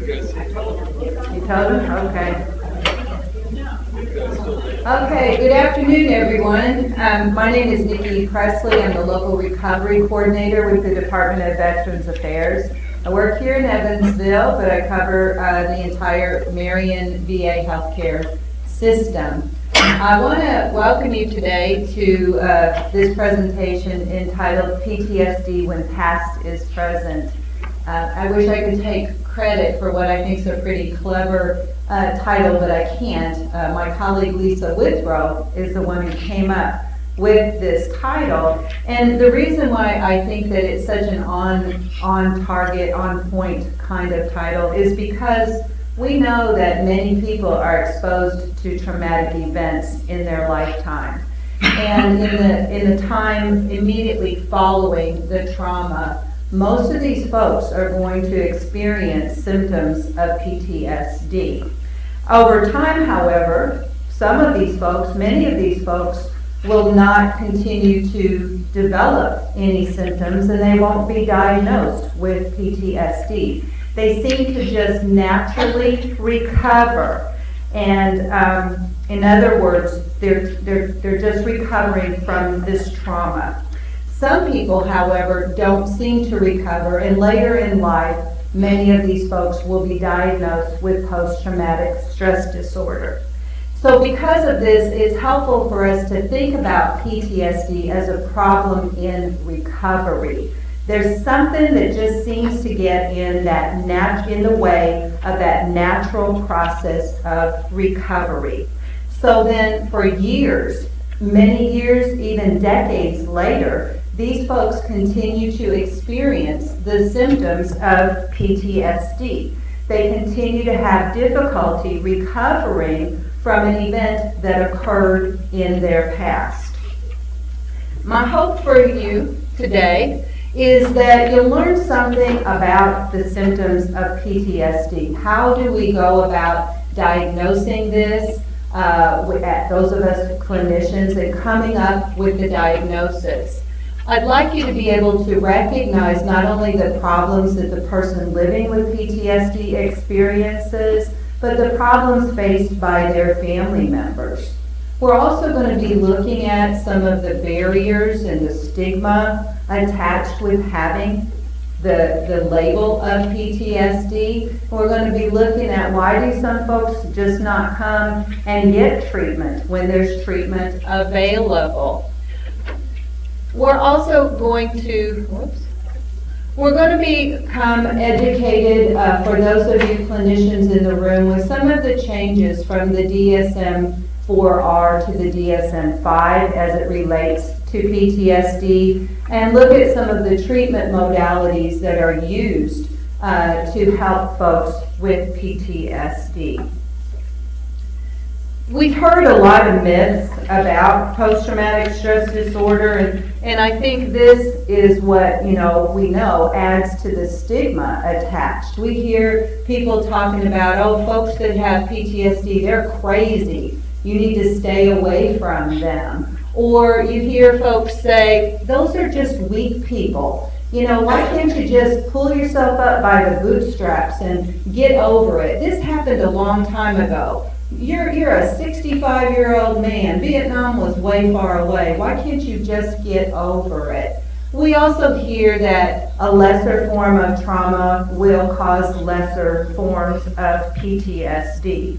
You told him? Okay. Okay, good afternoon, everyone. My name is Nikki Presley. I'm the local recovery coordinator with the Department of Veterans Affairs. I work here in Evansville, but I cover the entire Marion VA healthcare system. I want to welcome you today to this presentation entitled PTSD When Past is Present. I wish I could take credit for what I think is a pretty clever title, but I can't. My colleague Lisa Withrow is the one who came up with this title, and the reason why I think that it's such an on target, on point kind of title is because we know that many people are exposed to traumatic events in their lifetime, and in the time immediately following the trauma, most of these folks are going to experience symptoms of PTSD. Over time, however, many of these folks will not continue to develop any symptoms, and they won't be diagnosed with PTSD. They seem to just naturally recover, and in other words, they're just recovering from this trauma. Some people, however, don't seem to recover, and later in life, many of these folks will be diagnosed with post-traumatic stress disorder. So because of this, it's helpful for us to think about PTSD as a problem in recovery. There's something that just seems to get in the way of that natural process of recovery. So then for years, many years, even decades later, these folks continue to experience the symptoms of PTSD. They continue to have difficulty recovering from an event that occurred in their past. My hope for you today is that you'll learn something about the symptoms of PTSD. How do we go about diagnosing this, those of us clinicians, and coming up with the diagnosis? I'd like you to be able to recognize not only the problems that the person living with PTSD experiences, but the problems faced by their family members. We're also going to be looking at some of the barriers and the stigma attached with having the label of PTSD. We're going to be looking at why do some folks just not come and get treatment when there's treatment available. We're also going to, we're going to become educated, for those of you clinicians in the room, with some of the changes from the DSM-4R to the DSM-5 as it relates to PTSD, and look at some of the treatment modalities that are used to help folks with PTSD. We've heard a lot of myths about post-traumatic stress disorder, and I think this is what we know adds to the stigma attached. We hear people talking about, oh, folks that have PTSD, they're crazy. You need to stay away from them. Or you hear folks say, those are just weak people. Why can't you just pull yourself up by the bootstraps and get over it? This happened a long time ago. You're a 65-year-old man. Vietnam was way far away. Why can't you just get over it? We also hear that a lesser form of trauma will cause lesser forms of PTSD.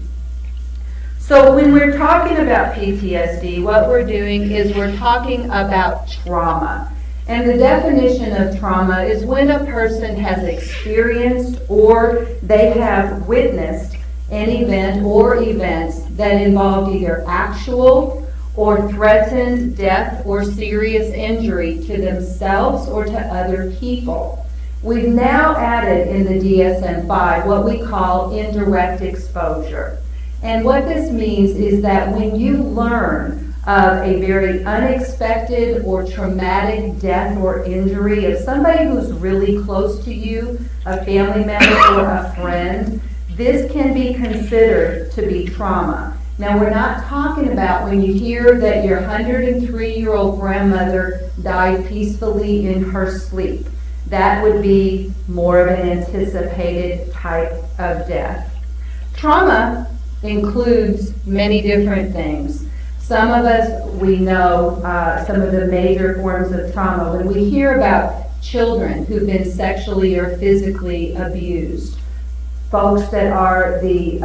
So when we're talking about PTSD, what we're doing is we're talking about trauma. And the definition of trauma is when a person has experienced or they have witnessed an event or events that involved either actual or threatened death or serious injury to themselves or to other people. We've now added in the DSM-5 what we call indirect exposure. And what this means is that when you learn of a very unexpected or traumatic death or injury of somebody who's really close to you, a family member or a friend, this can be considered to be trauma. Now, we're not talking about when you hear that your 103-year-old grandmother died peacefully in her sleep. that would be more of an anticipated type of death. Trauma includes many different things. Some of us, we know some of the major forms of trauma. When we hear about children who've been sexually or physically abused, folks that are the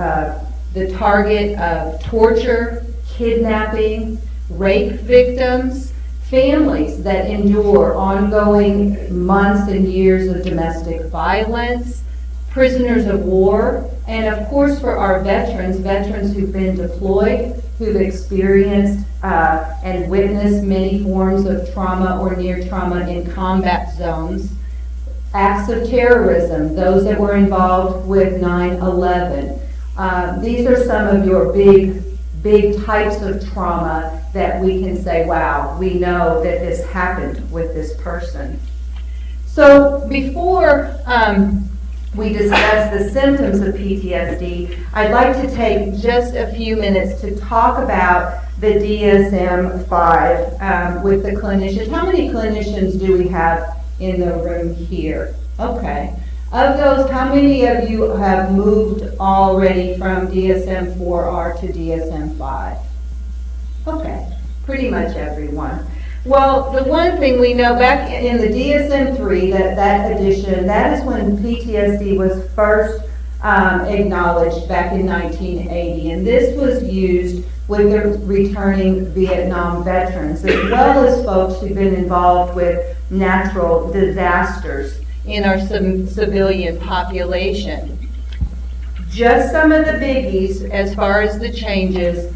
target of torture, kidnapping, rape victims, families that endure ongoing months and years of domestic violence, prisoners of war, and of course for our veterans who've been deployed, who've experienced and witnessed many forms of trauma or near trauma in combat zones, acts of terrorism, those that were involved with 9/11. These are some of your big types of trauma that we can say, wow, we know that this happened with this person. So before we discuss the symptoms of PTSD, I'd like to take just a few minutes to talk about the DSM-5 with the clinicians. How many clinicians do we have in the room here? Okay. Of those, how many of you have moved already from DSM-4R to DSM-5? Okay, pretty much everyone. Well, the one thing we know back in the DSM-3, that edition, that is when PTSD was first acknowledged back in 1980, and this was used with the returning Vietnam veterans, as well as folks who've been involved with natural disasters in our civilian population. Just some of the biggies as far as the changes.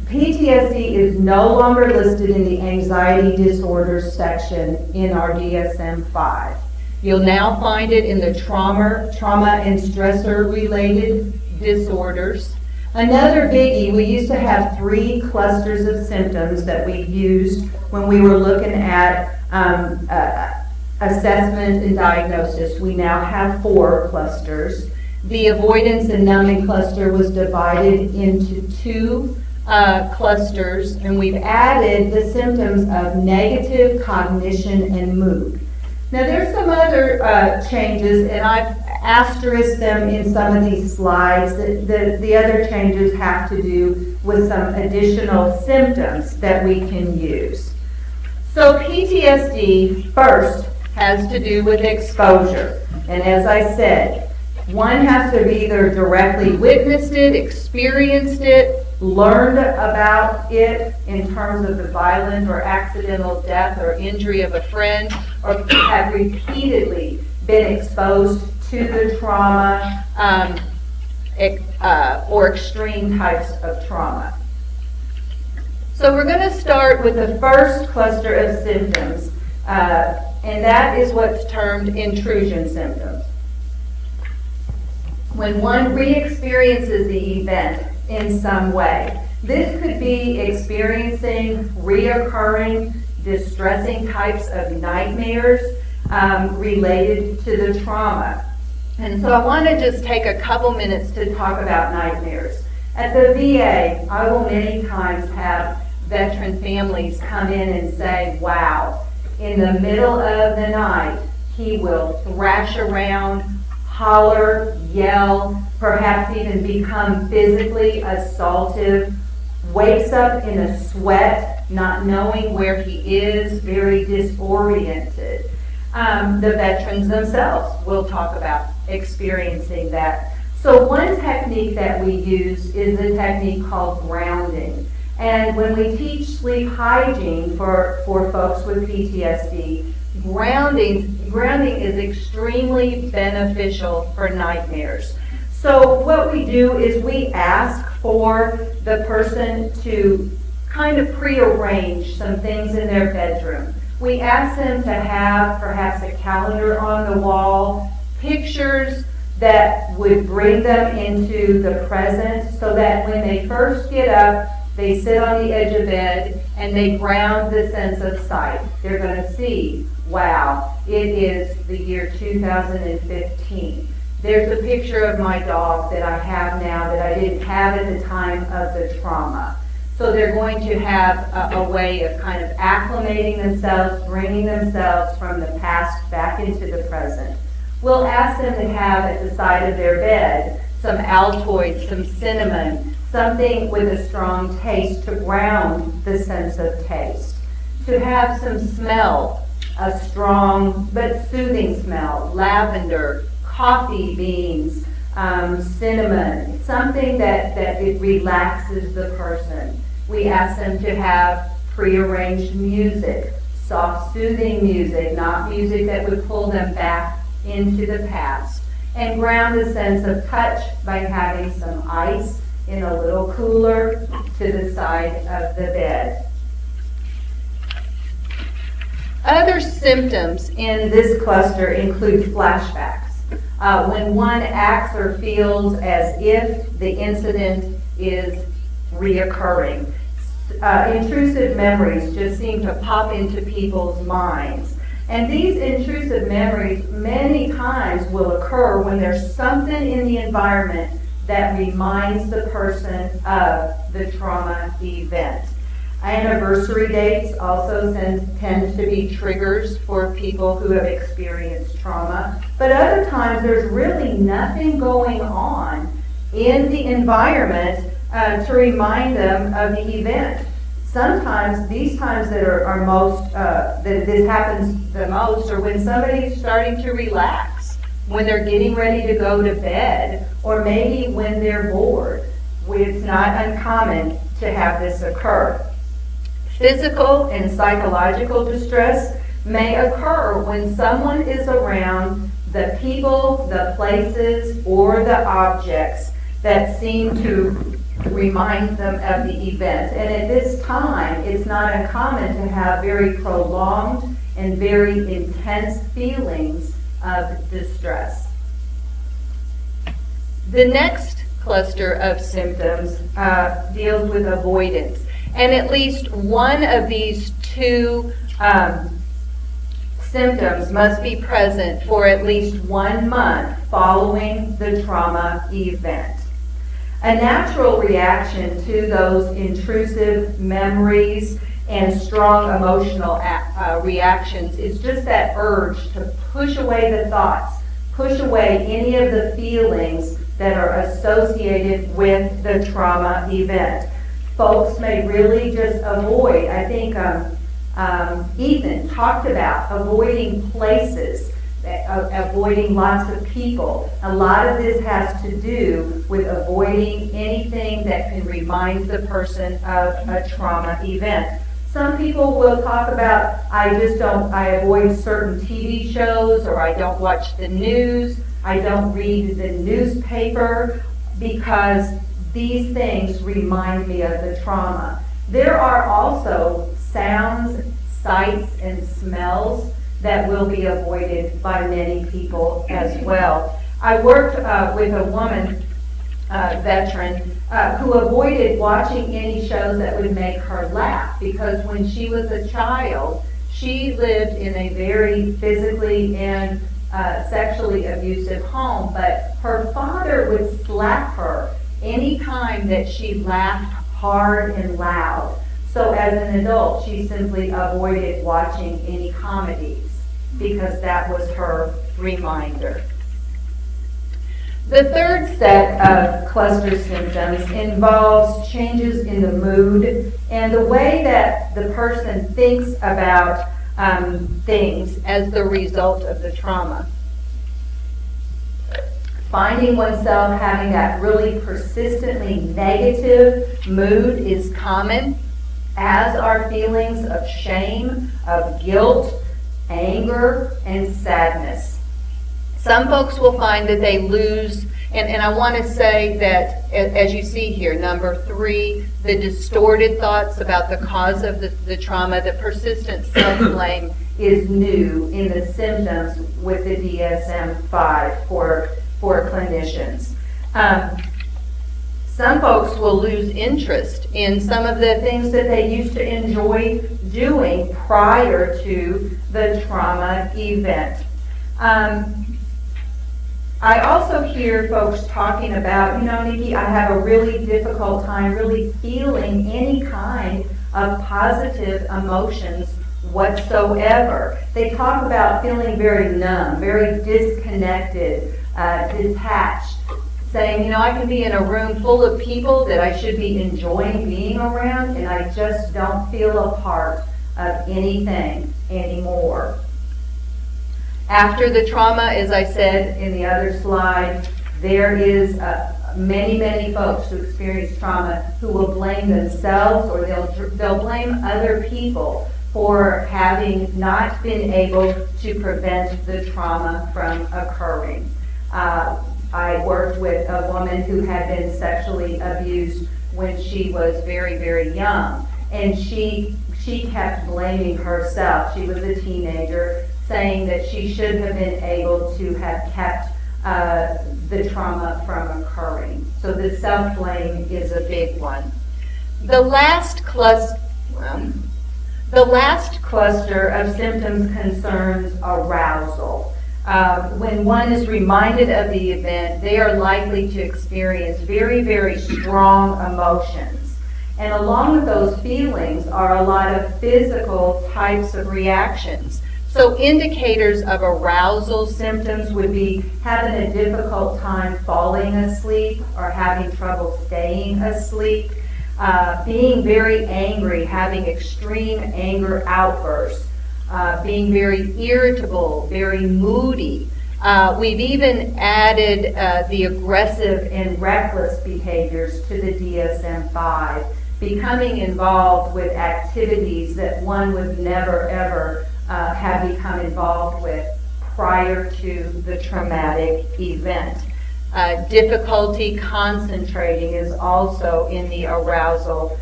PTSD is no longer listed in the anxiety disorders section in our DSM-5. You'll now find it in the trauma and stressor related disorders. Another biggie, we used to have 3 clusters of symptoms that we used when we were looking at assessment and diagnosis. We now have 4 clusters. The avoidance and numbing cluster was divided into 2 clusters, and we've added the symptoms of negative cognition and mood. Now there's some other changes, and I've asterisked them in some of these slides. The other changes have to do with some additional symptoms that we can use. So PTSD first has to do with exposure, and as I said, one has to have either directly witnessed it, experienced it, learned about it in terms of the violent or accidental death or injury of a friend, or have repeatedly been exposed to the trauma or extreme types of trauma. So we're going to start with the first cluster of symptoms, and that is what's termed intrusion symptoms. When one re-experiences the event in some way. This could be experiencing reoccurring, distressing types of nightmares related to the trauma. And so I want to just take a couple minutes to talk about nightmares. At the VA, I will many times have veteran families come in and say, wow, in the middle of the night, he will thrash around, holler, yell, perhaps even become physically assaultive, wakes up in a sweat, not knowing where he is, very disoriented. The veterans themselves will talk about experiencing that. So one technique that we use is a technique called grounding. And when we teach sleep hygiene for folks with PTSD, grounding is extremely beneficial for nightmares. So what we do is we ask for the person to kind of prearrange some things in their bedroom. We ask them to have perhaps a calendar on the wall, pictures that would bring them into the present, so that when they first get up, they sit on the edge of bed and they ground the sense of sight. They're going to see, wow, it is the year 2015. There's a picture of my dog that I have now that I didn't have at the time of the trauma. So they're going to have a way of kind of acclimating themselves, bringing themselves from the past back into the present. We'll ask them to have at the side of their bed some Altoids, some cinnamon, something with a strong taste to ground the sense of taste. To have some smell, a strong but soothing smell, lavender, coffee beans, cinnamon, something that it relaxes the person. We ask them to have prearranged music, soft, soothing music, not music that would pull them back into the past, and ground a sense of touch by having some ice in a little cooler to the side of the bed. Other symptoms in this cluster include flashbacks. When one acts or feels as if the incident is reoccurring. Intrusive memories just seem to pop into people's minds. And these intrusive memories many times will occur when there's something in the environment that reminds the person of the trauma event. Anniversary dates also tend to be triggers for people who have experienced trauma. But other times there's really nothing going on in the environment to remind them of the event. Sometimes these times that are most, that this happens the most are when somebody's starting to relax, when they're getting ready to go to bed, or maybe when they're bored. It's not uncommon to have this occur. Physical and psychological distress may occur when someone is around the people, the places, or the objects that seem to remind them of the event. And at this time, it's not uncommon to have very prolonged and very intense feelings of distress. The next cluster of symptoms deals with avoidance. And at least one of these two symptoms must be present for at least 1 month following the trauma event. A natural reaction to those intrusive memories and strong emotional reactions is just that urge to push away the thoughts, push away any of the feelings that are associated with the trauma event. Folks may really just avoid. I think Ethan talked about avoiding places, avoiding lots of people. A lot of this has to do with avoiding anything that can remind the person of a trauma event. Some people will talk about, I avoid certain TV shows, or I don't watch the news, I don't read the newspaper, because these things remind me of the trauma. There are also sounds, sights, and smells that will be avoided by many people as well. I worked with a woman, veteran, who avoided watching any shows that would make her laugh, because when she was a child, she lived in a very physically and sexually abusive home, but her father would slap her any time that she laughed hard and loud. So as an adult, she simply avoided watching any comedies because that was her reminder. The third set of cluster symptoms involves changes in the mood and the way that the person thinks about things as the result of the trauma. Finding oneself having that really persistently negative mood is common, as are feelings of shame, of guilt, anger, and sadness. Some folks will find that they lose, and I want to say that, as you see here, number 3, the distorted thoughts about the cause of the trauma, the persistent self-blame is new in the symptoms with the DSM-5 for clinicians. Some folks will lose interest in some of the things that they used to enjoy doing prior to the trauma event. I also hear folks talking about, you know, Nikki, I have a really difficult time really feeling any kind of positive emotions whatsoever. They talk about feeling very numb, very disconnected, detached, saying, you know, I can be in a room full of people that I should be enjoying being around, and I just don't feel a part of anything anymore. After the trauma, as I said in the other slide, there is many, many folks who experience trauma who will blame themselves, or they'll blame other people for having not been able to prevent the trauma from occurring. I worked with a woman who had been sexually abused when she was very, very young, and she kept blaming herself. She was a teenager, saying that she should have been able to have kept the trauma from occurring. So the self-blame is a big one. The last cluster of symptoms concerns arousal. When one is reminded of the event, they are likely to experience very, very strong emotions. And along with those feelings are a lot of physical types of reactions. So indicators of arousal symptoms would be having a difficult time falling asleep or having trouble staying asleep, being very angry, having extreme anger outbursts, being very irritable, very moody. We've even added the aggressive and reckless behaviors to the DSM-5, becoming involved with activities that one would never ever have become involved with prior to the traumatic event. Difficulty concentrating is also in the arousal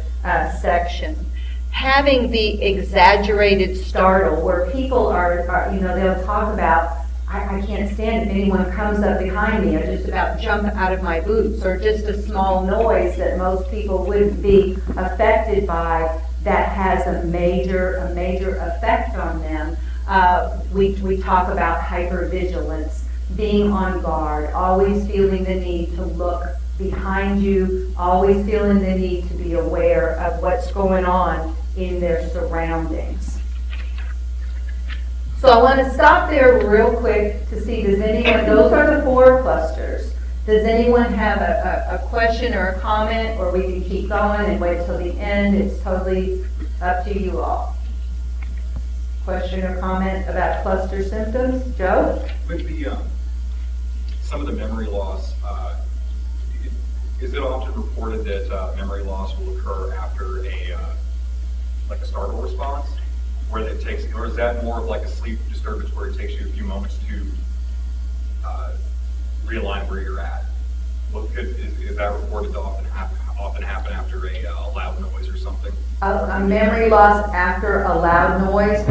section. Having the exaggerated startle, where people are you know, they'll talk about, I can't stand it if anyone comes up behind me, I just about jump out of my boots, or just a small noise that most people wouldn't be affected by, that has a major effect on them. We talk about hypervigilance, being on guard, always feeling the need to look behind you, always feeling the need to be aware of what's going on in their surroundings. So I want to stop there real quick to see, does anyone, those are the 4 clusters. Does anyone have a question or a comment, or we can keep going and wait till the end? It's totally up to you all. Question or comment about cluster symptoms? Joe? With the, some of the memory loss, is it often reported that memory loss will occur after like a startle response, where it takes, or is that more of like a sleep disturbance where it takes you a few moments to realign where you're at? Is that reported to often happen after a loud noise or something? A memory loss after a loud noise?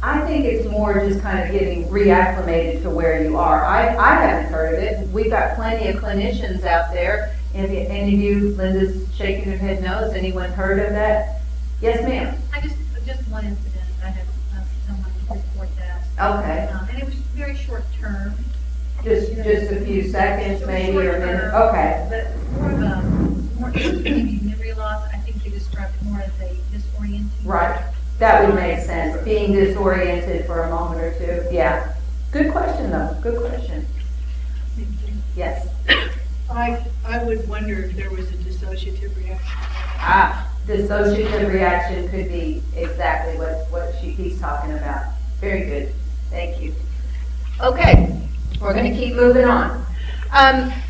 I think it's more just kind of getting reacclimated to where you are. I haven't heard of it. We've got plenty of clinicians out there. If any of you, Linda's shaking her head no, has anyone heard of that? Yes, ma'am. Just one incident. I had someone report that. Okay. And it was very short term. Just a few seconds, maybe, or a minute. Okay. But more of a maybe memory loss. I think they described it more as a disorienting. Right. That would make sense. Being disoriented for a moment or two. Yeah. Good question, though. Good question. Yes. I would wonder if there was a dissociative reaction. Dissociative reaction could be exactly what he's talking about. Very good. Thank you. Okay. We're going to keep moving on.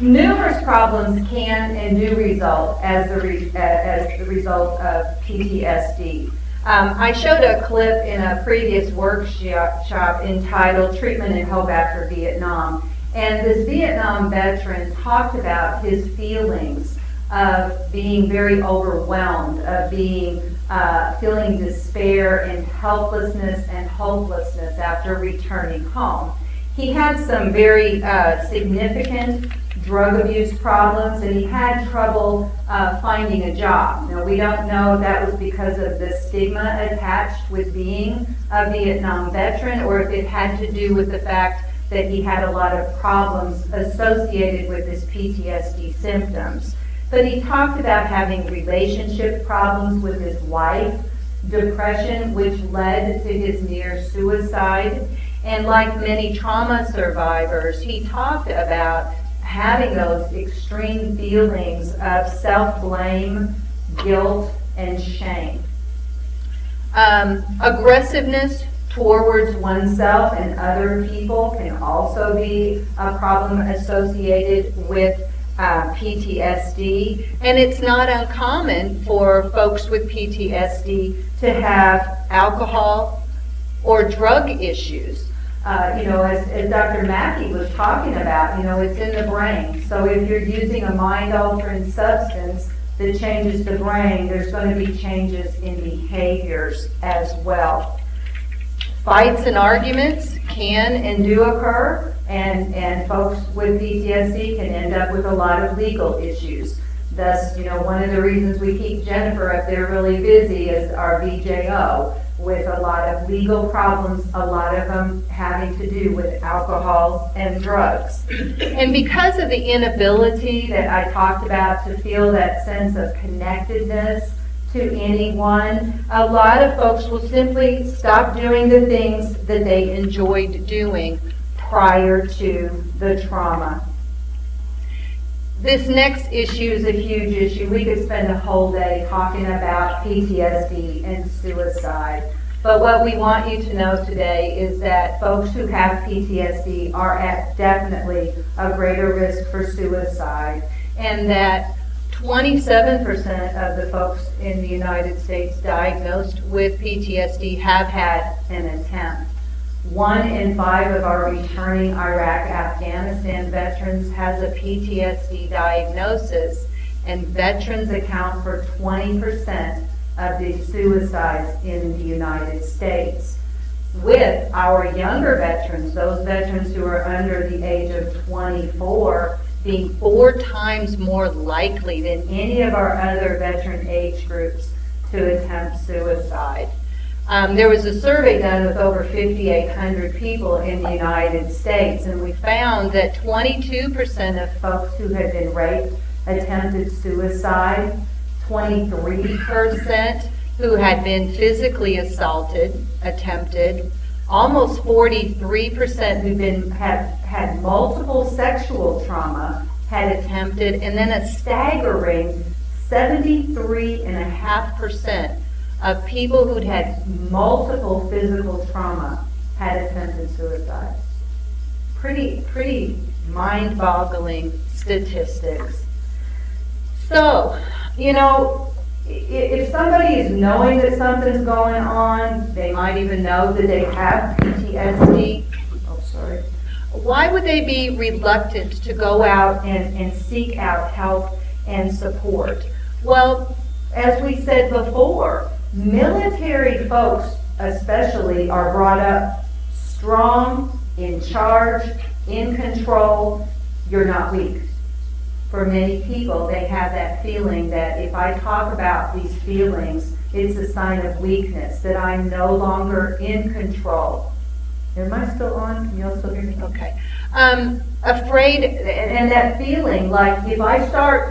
Numerous problems can and do result as the result of PTSD. I showed a clip in a previous workshop entitled Treatment and Hope After Vietnam. And this Vietnam veteran talked about his feelings of being very overwhelmed, of being feeling despair and helplessness and hopelessness after returning home. He had some very significant drug abuse problems, and he had trouble finding a job. Now, we don't know if that was because of the stigma attached with being a Vietnam veteran, or if it had to do with the fact that he had a lot of problems associated with his PTSD symptoms. But he talked about having relationship problems with his wife, depression, which led to his near suicide. And like many trauma survivors, he talked about having those extreme feelings of self-blame, guilt, and shame. Aggressiveness towards oneself and other people can also be a problem associated with PTSD, and it's not uncommon for folks with PTSD to have alcohol or drug issues. As Dr. Mackey was talking about, it's in the brain. So if you're using a mind-altering substance that changes the brain, there's going to be changes in behaviors as well. Fights and arguments can and do occur, and folks with PTSD can end up with a lot of legal issues. Thus, one of the reasons we keep Jennifer up there really busy is our VJO, with a lot of legal problems, a lot of them having to do with alcohol and drugs. And because of the inability that I talked about to feel that sense of connectedness to anyone, a lot of folks will simply stop doing the things that they enjoyed doing prior to the trauma. This next issue is a huge issue. We could spend a whole day talking about PTSD and suicide. But what we want you to know today is that folks who have PTSD are at definitely a greater risk for suicide, and that 27% of the folks in the United States diagnosed with PTSD have had an attempt. 1 in 5 of our returning Iraq-Afghanistan veterans has a PTSD diagnosis, and veterans account for 20% of the suicides in the United States. With our younger veterans, those veterans who are under the age of 24, being 4 times more likely than any of our other veteran age groups to attempt suicide. There was a survey done with over 5,800 people in the United States, and we found that 22% of folks who had been raped attempted suicide, 23% who had been physically assaulted attempted, almost 43% who had multiple sexual trauma had attempted, and then a staggering 73.5% of people who'd had multiple physical trauma had attempted suicide. Pretty mind-boggling statistics. So, if somebody is knowing that something's going on, they might even know that they have PTSD. Oh, sorry. Why would they be reluctant to go out and seek out help and support? Well, as we said before, military folks especially are brought up strong, in charge, in control. You're not weak. For many people, they have that feeling that if I talk about these feelings, it's a sign of weakness, that I'm no longer in control. Am I still on? Can you all still hear me? Okay. Afraid, and that feeling, like if I start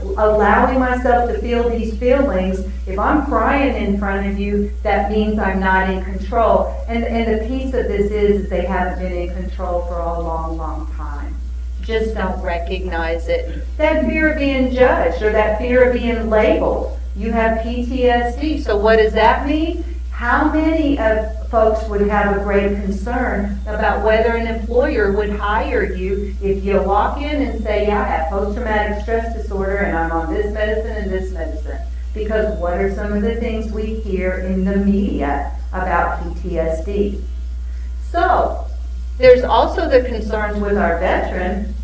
allowing myself to feel these feelings, if I'm crying in front of you, that means I'm not in control. And the piece of this is they haven't been in control for a long, long time. Just don't recognize it. That fear of being judged, or that fear of being labeled. You have PTSD, so what does that mean? How many of folks would have a great concern about whether an employer would hire you if you walk in and say, yeah, I have post-traumatic stress disorder and I'm on this medicine and this medicine? Because what are some of the things we hear in the media about PTSD? So, there's also the concerns with our veteran.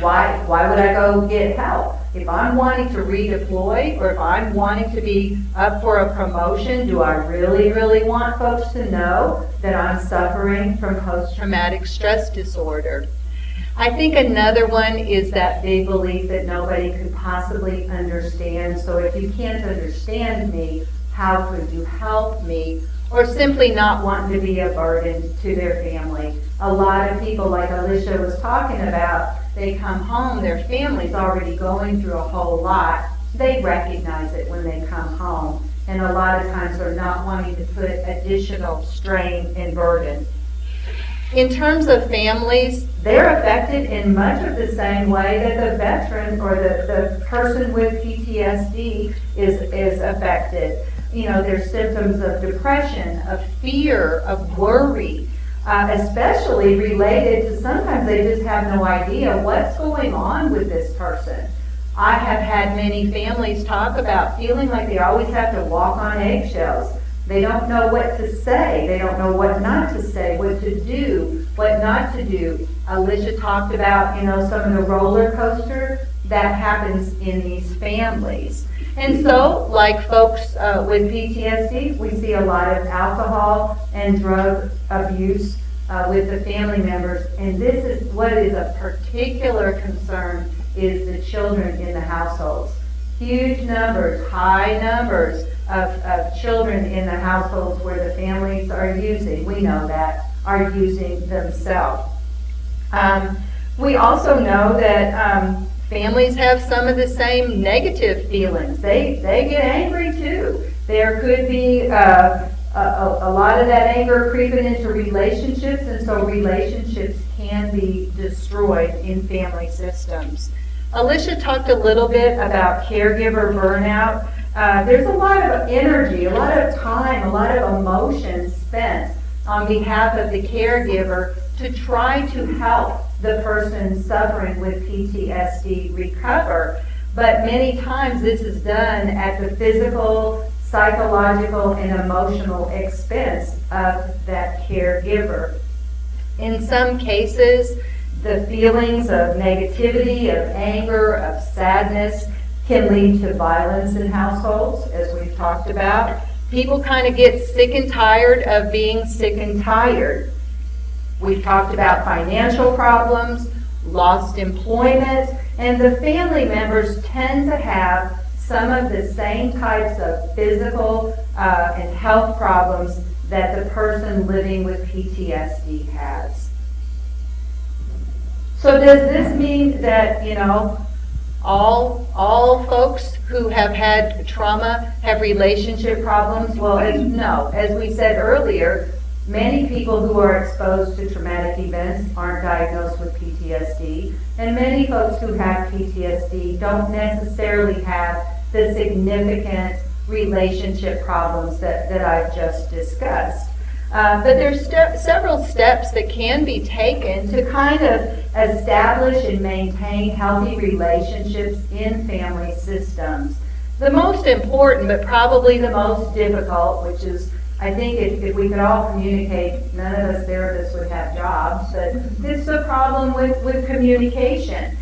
Why would I go get help? If I'm wanting to redeploy, or if I'm wanting to be up for a promotion, do I really, really want folks to know that I'm suffering from post-traumatic stress disorder? I think another one is that big belief that nobody could possibly understand. So if you can't understand me, how could you help me? or simply not wanting to be a burden to their family. A lot of people, like Alicia was talking about, they come home, their family's already going through a whole lot. They recognize it when they come home, and a lot of times they're not wanting to put additional strain and burden. In terms of families, they're affected in much of the same way that the veteran or the person with PTSD is affected. You know, there's symptoms of depression, of fear, of worry, especially related to sometimes they just have no idea what's going on with this person. I have had many families talk about feeling like they always have to walk on eggshells. They don't know what to say. They don't know what not to say, what to do, what not to do. Alicia talked about, you know, some of the roller coaster that happens in these families. And so, like folks with PTSD, we see a lot of alcohol and drug abuse with the family members. And this is what is a particular concern is the children in the households. Huge numbers, high numbers of children in the households where the families are using, we know that, are using themselves. We also know that families have some of the same negative feelings. They get angry too. There could be a lot of that anger creeping into relationships, and so relationships can be destroyed in family systems. Alicia talked a little bit about caregiver burnout. There's a lot of energy, a lot of time, a lot of emotion spent on behalf of the caregiver to try to help the person suffering with PTSD recover. But many times this is done at the physical, psychological, and emotional expense of that caregiver. In some cases, the feelings of negativity, of anger, of sadness can lead to violence in households, as we've talked about. People kind of get sick and tired of being sick and tired. We've talked about financial problems, lost employment, and the family members tend to have some of the same types of physical and health problems that the person living with PTSD has. So does this mean that, you know, all folks who have had trauma have relationship problems? Well, no. As we said earlier, many people who are exposed to traumatic events aren't diagnosed with PTSD, and many folks who have PTSD don't necessarily have the significant relationship problems that I've just discussed. But there's several steps that can be taken to kind of establish and maintain healthy relationships in family systems. The most important, but probably the most difficult, which is, I think if we could all communicate, none of us therapists would have jobs, but it's a problem with communication.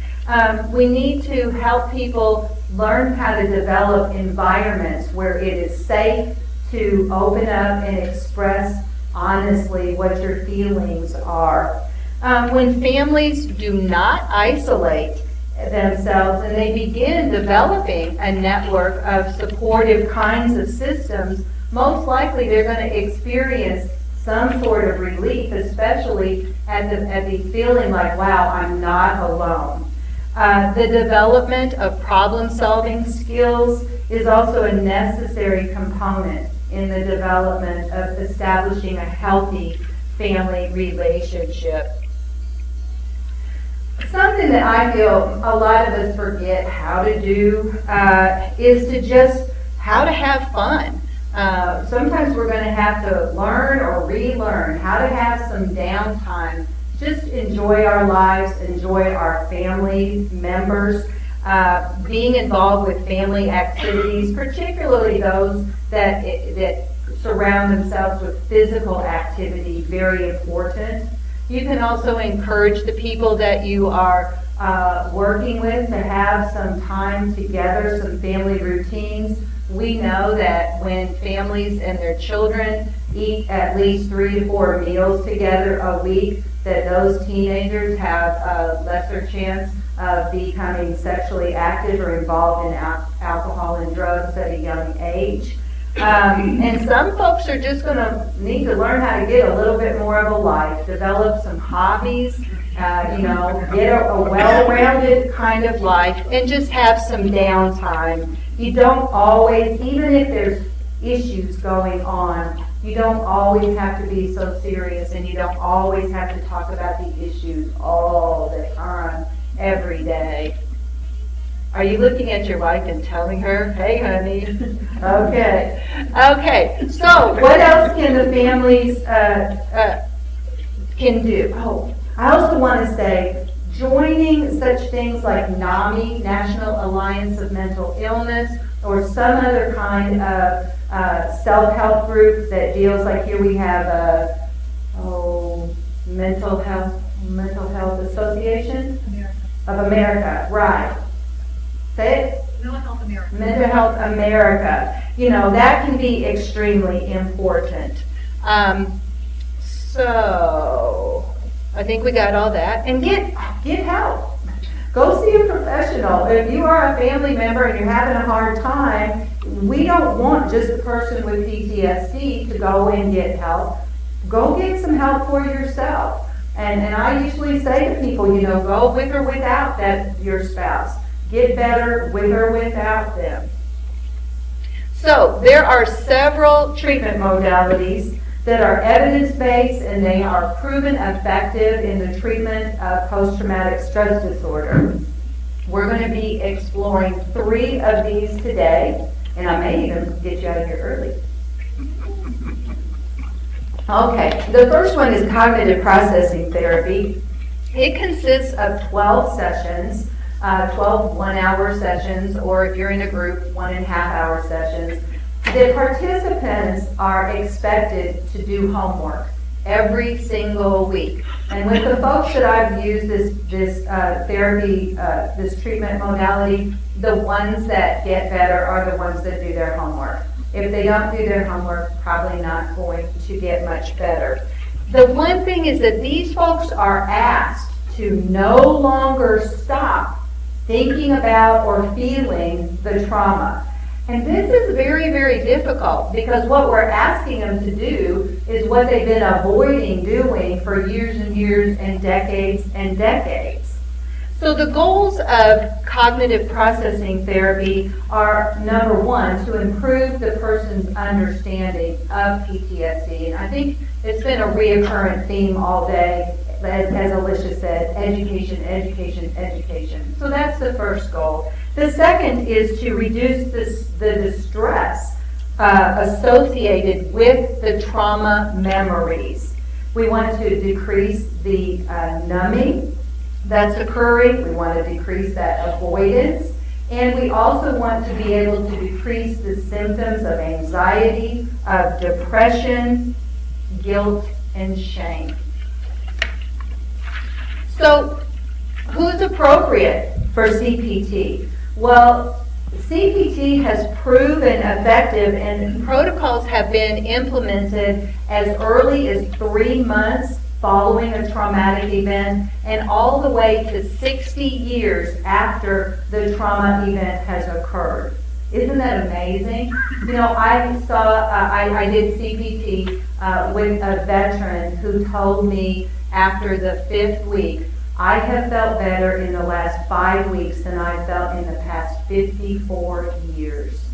We need to help people learn how to develop environments where it is safe to open up and express honestly what your feelings are. When families do not isolate themselves and they begin developing a network of supportive kinds of systems, most likely they're going to experience some sort of relief, especially at the feeling like, wow, I'm not alone. The development of problem-solving skills is also a necessary component in the development of establishing a healthy family relationship. Something that I feel a lot of us forget how to do is to just how to have fun. Sometimes we're going to have to learn or relearn how to have some downtime, just enjoy our lives, enjoy our family members, being involved with family activities, particularly those that surround themselves with physical activity, very important. You can also encourage the people that you are working with to have some time together, some family routines. We know that when families and their children eat at least 3 to 4 meals together a week, that those teenagers have a lesser chance of becoming sexually active or involved in alcohol and drugs at a young age. And some folks are just going to need to learn how to get a little bit more of a life, develop some hobbies, you know, get a well-rounded kind of life, and just have some downtime. You don't always, even if there's issues going on, you don't always have to be so serious, and you don't always have to talk about the issues all the time, every day. Are you looking at your wife and telling her, hey, honey? Okay. Okay. So what else can the families can do? Oh, I also want to say, joining such things like NAMI, National Alliance of Mental Illness, or some other kind of self-help group that deals, like here we have Mental Health Association of America, right? Say it. Mental Health America. Mental Health America. You know, that can be extremely important. So I think we got all that. And get help. Go see a professional. If you are a family member and you're having a hard time, we don't want just the person with PTSD to go and get help. Go get some help for yourself. And I usually say to people, you know, go with or without your spouse. Get better with or without them. So there are several treatment modalities that are evidence-based, and they are proven effective in the treatment of post-traumatic stress disorder. We're going to be exploring 3 of these today, and I may even get you out of here early. Okay, the first one is cognitive processing therapy. It consists of 12 sessions, 12 one-hour sessions, or if you're in a group, 1.5-hour sessions. The participants are expected to do homework every single week. And with the folks that I've used this therapy, this treatment modality, the ones that get better are the ones that do their homework. If they don't do their homework, probably not going to get much better. The one thing is that these folks are asked to no longer stop thinking about or feeling the trauma. And this is very, very difficult, because what we're asking them to do is what they've been avoiding doing for years and years and decades and decades. So the goals of cognitive processing therapy are, number 1, to improve the person's understanding of PTSD. And I think it's been a reoccurring theme all day, as Alicia said, education, education, education. So that's the first goal. The second is to reduce the distress associated with the trauma memories. We want to decrease the numbing that's occurring. We want to decrease that avoidance. And we also want to be able to decrease the symptoms of anxiety, of depression, guilt, and shame. So, who's appropriate for CPT? Well, CPT has proven effective, and protocols have been implemented as early as 3 months following a traumatic event, and all the way to 60 years after the trauma event has occurred. Isn't that amazing? You know, I did CPT with a veteran who told me after the 5th week, I have felt better in the last 5 weeks than I felt in the past 54 years.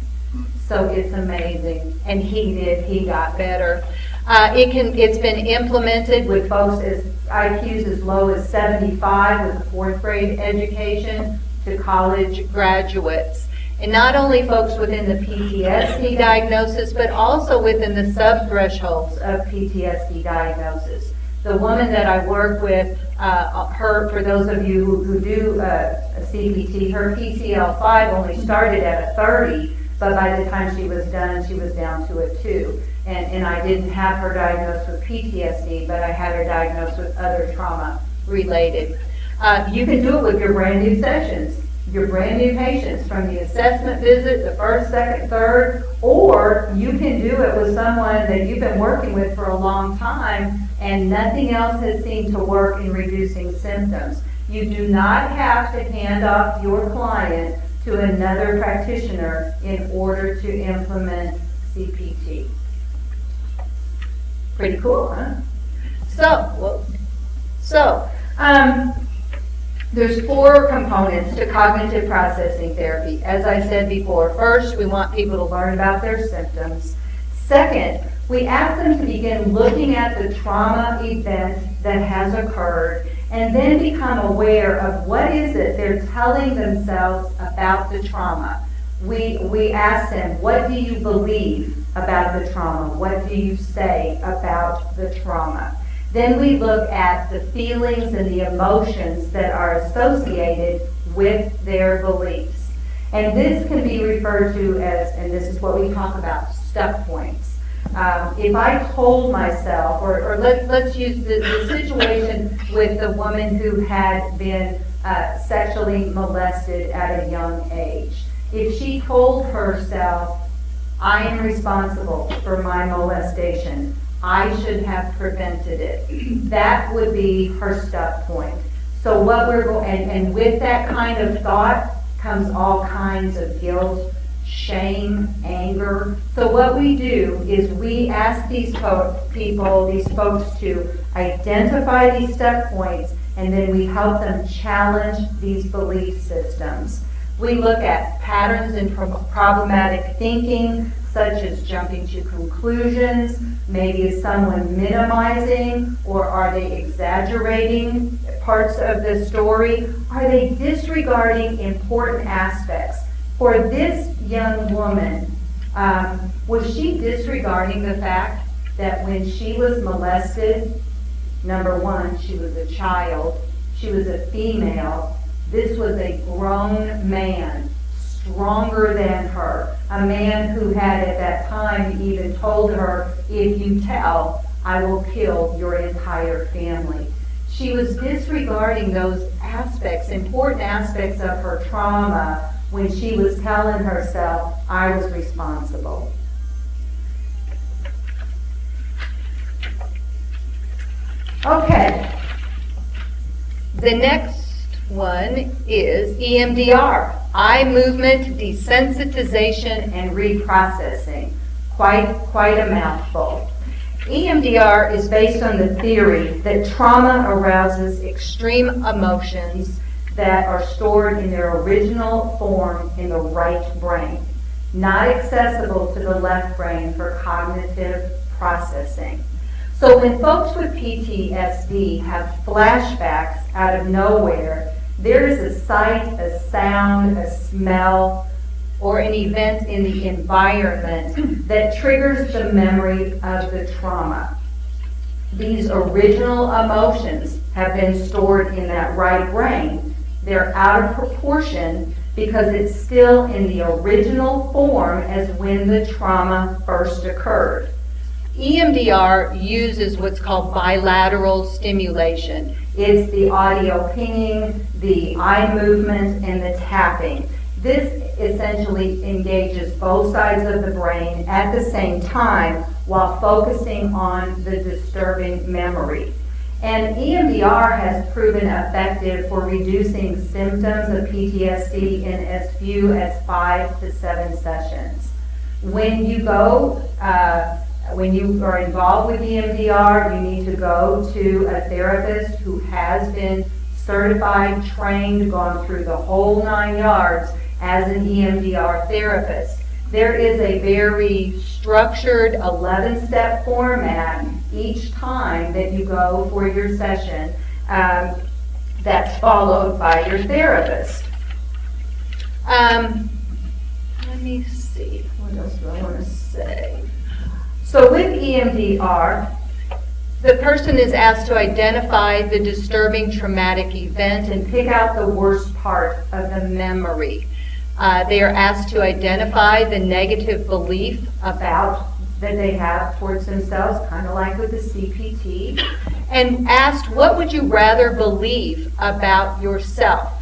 So it's amazing. And he got better. It's been implemented with folks as IQs as low as 75 with a 4th grade education to college graduates. And not only folks within the PTSD diagnosis, but also within the sub-thresholds of PTSD diagnosis. The woman that I work with, for those of you who do CPT, her PCL5 only started at a 30, but by the time she was done, she was down to a 2. And I didn't have her diagnosed with PTSD, but I had her diagnosed with other trauma-related. You can do it with your brand new sessions, your brand new patients, from the assessment visit, the 1st, 2nd, 3rd, or you can do it with someone that you've been working with for a long time and nothing else has seemed to work in reducing symptoms. You do not have to hand off your client to another practitioner in order to implement CPT. Pretty cool, huh? There's 4 components to cognitive processing therapy. As I said before, first, we want people to learn about their symptoms. Second, we ask them to begin looking at the trauma event that has occurred and then become aware of what is it they're telling themselves about the trauma. We ask them, what do you believe about the trauma? What do you say about the trauma? Then we look at the feelings and the emotions that are associated with their beliefs. And this can be referred to as, and this is what we talk about, stuck points. If I told myself, or let's use the situation with the woman who had been sexually molested at a young age. If she told herself, I am responsible for my molestation, I should have prevented it, that would be her stuck point. So what we're going, and with that kind of thought comes all kinds of guilt, shame, anger. So what we do is we ask these folks to identify these stuck points, and then we help them challenge these belief systems. We look at patterns in problematic thinking, such as jumping to conclusions. Maybe is someone minimizing, or are they exaggerating parts of the story? Are they disregarding important aspects? For this young woman, was she disregarding the fact that when she was molested, number one, she was a child, she was a female, this was a grown man, stronger than her, a man who had at that time even told her, if you tell, I will kill your entire family. She was disregarding those aspects, important aspects of her trauma, when she was telling herself, I was responsible. Okay. The next one is EMDR, eye movement desensitization and reprocessing. Quite a mouthful. EMDR is based on the theory that trauma arouses extreme emotions that are stored in their original form in the right brain, not accessible to the left brain for cognitive processing. So when folks with PTSD have flashbacks out of nowhere, there is a sight, a sound, a smell, or an event in the environment that triggers the memory of the trauma. These original emotions have been stored in that right brain. They're out of proportion because it's still in the original form as when the trauma first occurred. EMDR uses what's called bilateral stimulation. It's the audio pinging, the eye movement, and the tapping. This essentially engages both sides of the brain at the same time while focusing on the disturbing memory. And EMDR has proven effective for reducing symptoms of PTSD in as few as 5 to 7 sessions. When you are involved with EMDR, you need to go to a therapist who has been certified, trained, gone through the whole 9 yards as an EMDR therapist. There is a very structured 11-step format each time that you go for your session that's followed by your therapist. Let me see, what else do I want to say? So with EMDR, the person is asked to identify the disturbing traumatic event and pick out the worst part of the memory. They are asked to identify the negative belief that they have towards themselves, kind of like with the CPT, and asked, what would you rather believe about yourself?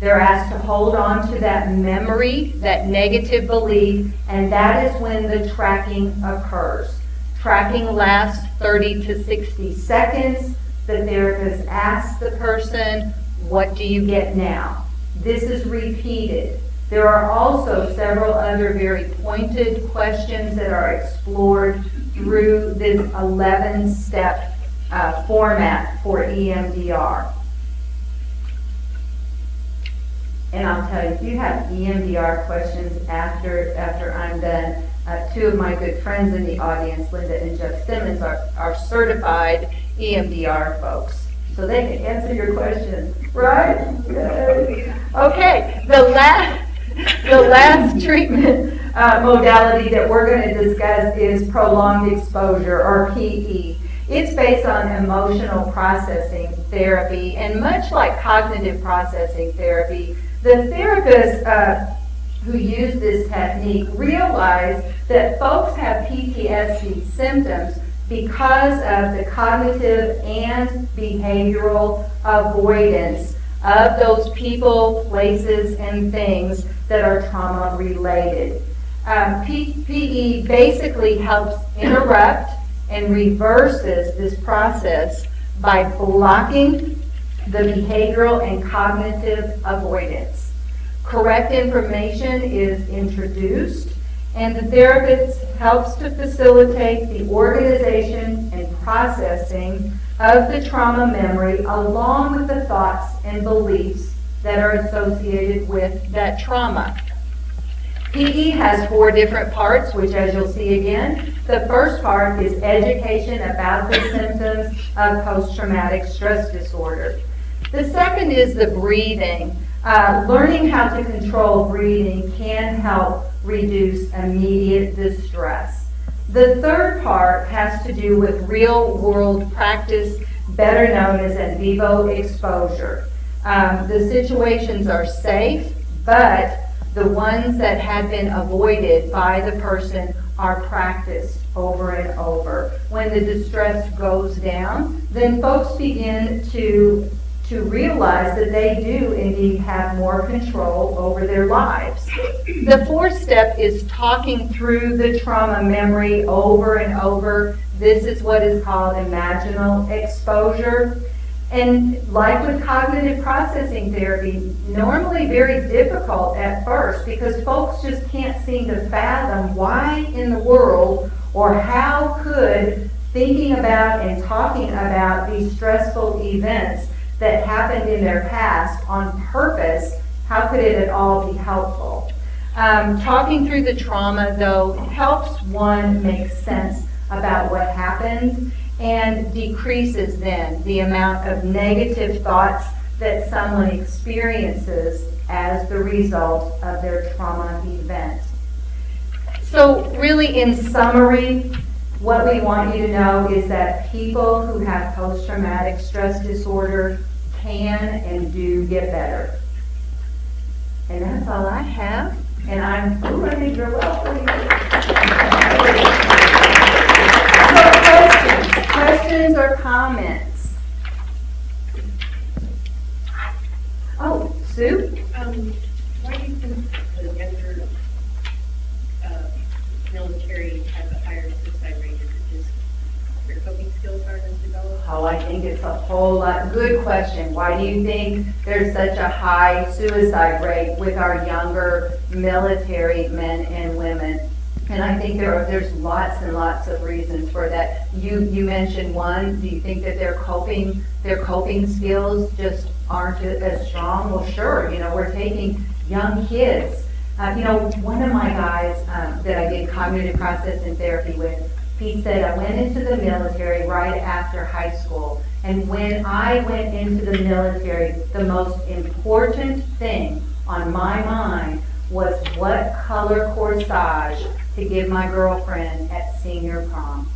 They're asked to hold on to that memory, that negative belief, and that is when the tracking occurs. Tracking lasts 30 to 60 seconds. The therapist asks the person, what do you get now? This is repeated. There are also several other very pointed questions that are explored through this 11-step format for EMDR. And I'll tell you, if you have EMDR questions after I'm done, two of my good friends in the audience, Linda and Jeff Simmons, are certified EMDR folks. So they can answer your questions, right? Okay, the last treatment modality that we're going to discuss is prolonged exposure, or PE. It's based on emotional processing therapy, and much like cognitive processing therapy, the therapists who use this technique realize that folks have PTSD symptoms because of the cognitive and behavioral avoidance of those people, places, and things that are trauma related. PE basically helps interrupt and reverses this process by blocking the behavioral and cognitive avoidance. Correct information is introduced, and the therapist helps to facilitate the organization and processing of the trauma memory along with the thoughts and beliefs that are associated with that trauma. PE has 4 different parts, which, as you'll see again, the first part is education about the symptoms of post-traumatic stress disorder. The second is the breathing. Learning how to control breathing can help reduce immediate distress. The third part has to do with real-world practice, better known as in vivo exposure. The situations are safe, but the ones that had been avoided by the person are practiced over and over. When the distress goes down, then folks begin to realize that they do indeed have more control over their lives. The fourth step is talking through the trauma memory over and over. This is what is called imaginal exposure. And like with cognitive processing therapy, normally very difficult at first because folks just can't seem to fathom why in the world or how could thinking about and talking about these stressful events that happened in their past on purpose, how could it at all be helpful? Talking through the trauma, though, helps one make sense about what happened and decreases then the amount of negative thoughts that someone experiences as the result of their trauma event. So really, in summary, what we want you to know is that people who have post-traumatic stress disorder can and do get better. And that's all I have. And I'm ready. You're welcome. So questions or comments? Oh, Sue? Why do you think the younger military has a higher suicide rate? Is it just their coping skills aren't as developed? Oh, I think it's a whole lot. Good question. Why do you think there's such a high suicide rate with our younger military men and women? And I think there's lots and lots of reasons for that. You mentioned one. Do you think that their coping skills just aren't as strong? Well, sure. You know, we're taking young kids. You know, one of my guys that I did cognitive processing therapy with, he said, I went into the military right after high school. And when I went into the military, the most important thing on my mind was what color corsage to give my girlfriend at senior prom.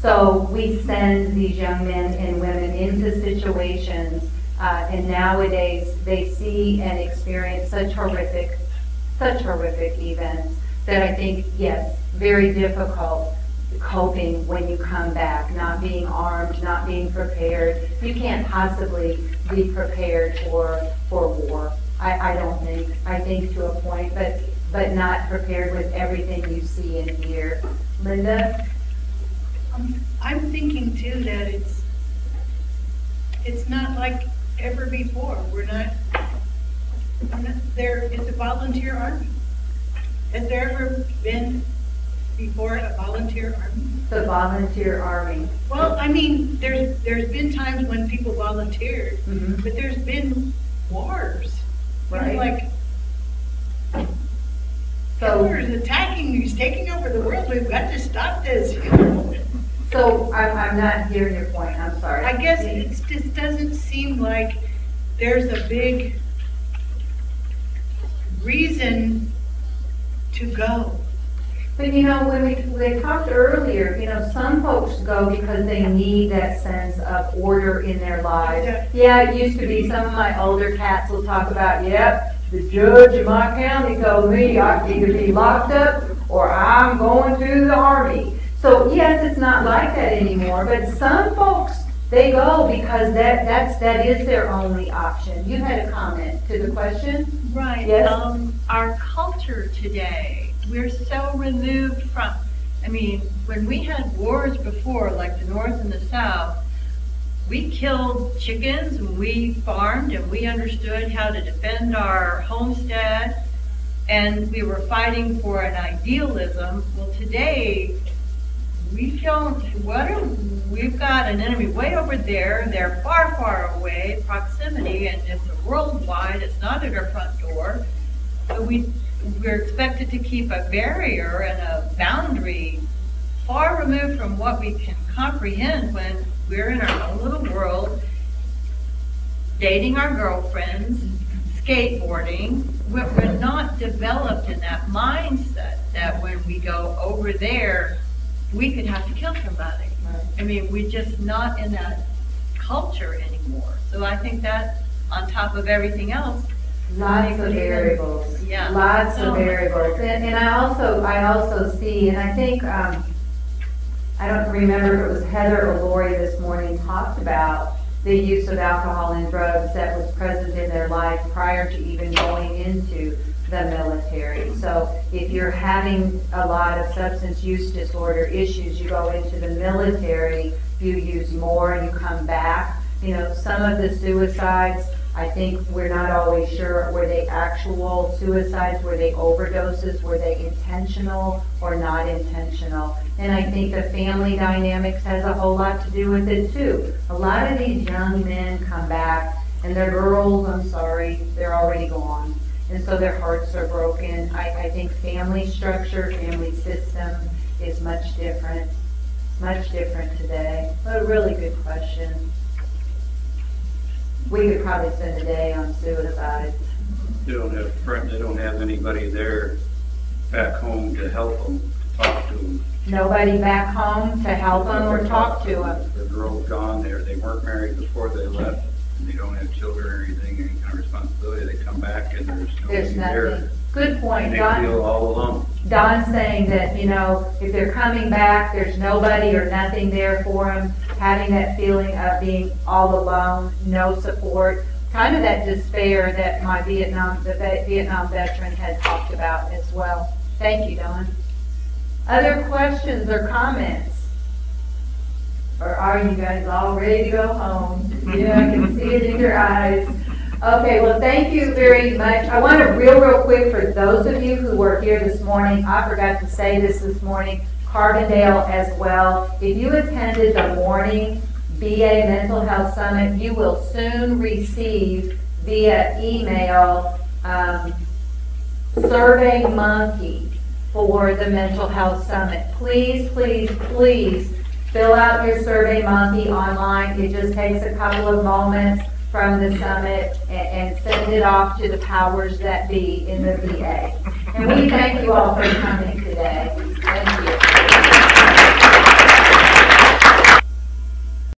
So we send these young men and women into situations, and nowadays they see and experience such horrific events that I think, yes, very difficult coping when you come back, not being armed, not being prepared. You can't possibly be prepared for war. I don't think. I think to a point, but not prepared with everything you see and hear. Linda? I'm thinking too that it's not like ever before. It's a volunteer army. Has there ever been before a volunteer army? The volunteer army. Well, I mean, there's been times when people volunteered, Mhm. but there's been wars. You know, Right. like So, Hitler's attacking, he's taking over the world, we've got to stop this. so I'm not hearing your point, I'm sorry. I guess it just doesn't seem like there's a big reason to go. But you know, when we talked earlier, you know, some folks go because they need that sense of order in their lives. Yeah, it used to be, some of my older cats will talk about, yep, the judge in my county told me I could either be locked up or I'm going to the army. So yes, it's not like that anymore, but some folks, they go because that is their only option. You had a comment to the question? Right. Yes. Our culture today, we're so removed from, I mean, when we had wars before, like the North and the South, we killed chickens and we farmed and we understood how to defend our homestead and we were fighting for an idealism. Well, today, we've got an enemy way over there, they're far, far away, proximity, and it's worldwide, it's not at our front door. So we're expected to keep a barrier and a boundary far removed from what we can comprehend when we're in our own little world, dating our girlfriends, skateboarding. We're not developed in that mindset that when we go over there, we could have to kill somebody. I mean, we're just not in that culture anymore. So I think that, on top of everything else, Lots of variables. Yeah. Lots So of variables. And I also see, and I think, I don't remember if it was Heather or Lori this morning talked about the use of alcohol and drugs that was present in their life prior to even going into the military. So if you're having a lot of substance use disorder issues, you go into the military, you use more and you come back. You know, some of the suicides, I think we're not always sure, were they actual suicides, were they overdoses, were they intentional or not intentional? And I think the family dynamics has a whole lot to do with it too. A lot of these young men come back and their girls, I'm sorry, they're already gone. And so their hearts are broken. I think family structure, family system is much different today. But a really good question. We could probably spend a day on suicide. They don't have friends, they don't have anybody there back home to help them, to talk to them. Nobody back home to help them or talk to them. The girl's gone there, they weren't married before they left, and they don't have children or anything, any kind of responsibility. They come back and there's There's nobody there. nothing. Good point, And they Don. feel all alone. Don's saying that, you know, if they're coming back, there's nobody or nothing there for them, having that feeling of being all alone, no support, kind of that despair that the Vietnam veteran had talked about as well. Thank you, Don. Other questions or comments? Or are you guys all ready to go home? Yeah, I can see it in your eyes. Okay, well, thank you very much. I want to real quick, for those of you who were here this morning, I forgot to say this morning, Carbondale as well. If you attended the morning VA Mental Health Summit, you will soon receive via email Survey Monkey for the Mental Health Summit. Please, please, please fill out your Survey Monkey online. It just takes a couple of moments from the summit and send it off to the powers that be in the VA. And we thank you all for coming today.